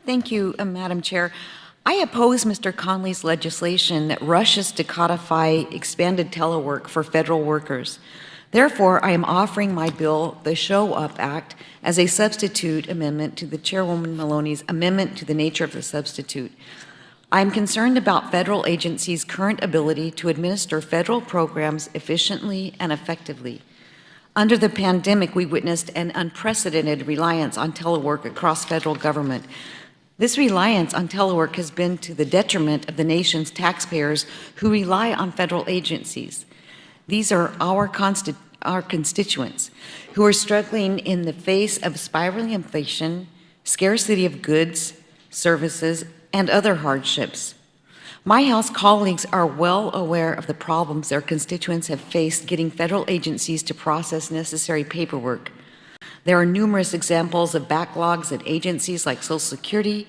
Thank you, Madam Chair. I oppose Mr. Connolly's legislation that rushes to codify expanded telework for federal workers. Therefore, I am offering my bill, the Show Up Act, as a substitute amendment to the Chairwoman Maloney's amendment to the nature of the substitute. I am concerned about federal agencies' current ability to administer federal programs efficiently and effectively. Under the pandemic, we witnessed an unprecedented reliance on telework across federal government. This reliance on telework has been to the detriment of the nation's taxpayers who rely on federal agencies. These are our constituents who are struggling in the face of spiraling inflation, scarcity of goods, services, and other hardships. My House colleagues are well aware of the problems their constituents have faced getting federal agencies to process necessary paperwork. There are numerous examples of backlogs at agencies like Social Security,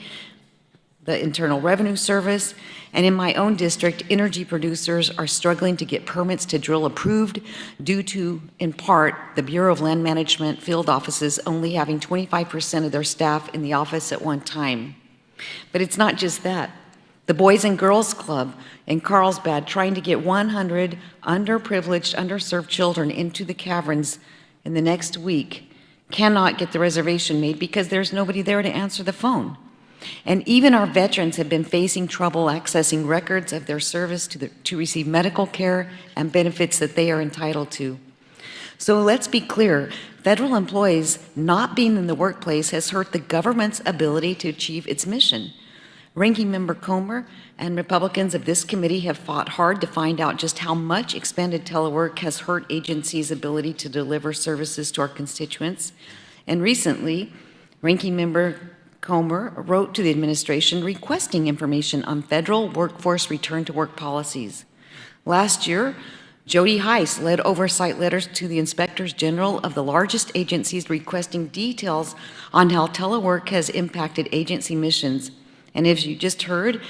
the Internal Revenue Service, and in my own district, energy producers are struggling to get permits to drill approved due to, in part, the Bureau of Land Management field offices only having 25% of their staff in the office at one time. But it's not just that. The Boys and Girls Club in Carlsbad trying to get 100 underprivileged, underserved children into the caverns in the next week cannot get the reservation made because there's nobody there to answer the phone. And even our veterans have been facing trouble accessing records of their service to receive medical care and benefits that they are entitled to. So let's be clear, federal employees not being in the workplace has hurt the government's ability to achieve its mission. Ranking Member Comer and Republicans of this committee have fought hard to find out just how much expanded telework has hurt agencies' ability to deliver services to our constituents. And recently, Ranking Member Comer wrote to the administration requesting information on federal workforce return-to-work policies. Last year, Jody Heiss led oversight letters to the inspectors general of the largest agencies requesting details on how telework has impacted agency missions. And as you just heard,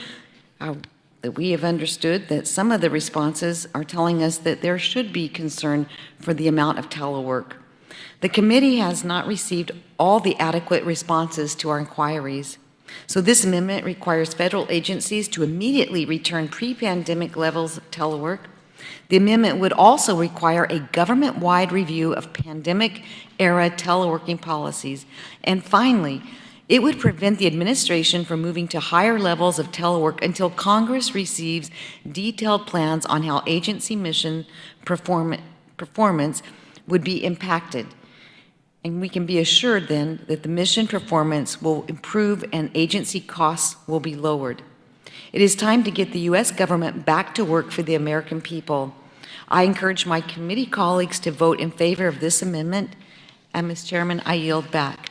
that we have understood that some of the responses are telling us that there should be concern for the amount of telework. The committee has not received all the adequate responses to our inquiries. So this amendment requires federal agencies to immediately return pre-pandemic levels of telework. The amendment would also require a government-wide review of pandemic-era teleworking policies. And finally, it would prevent the administration from moving to higher levels of telework until Congress receives detailed plans on how agency mission performance would be impacted. And we can be assured then that the mission performance will improve and agency costs will be lowered. It is time to get the U.S. government back to work for the American people. I encourage my committee colleagues to vote in favor of this amendment. And, Ms. Chairman, I yield back.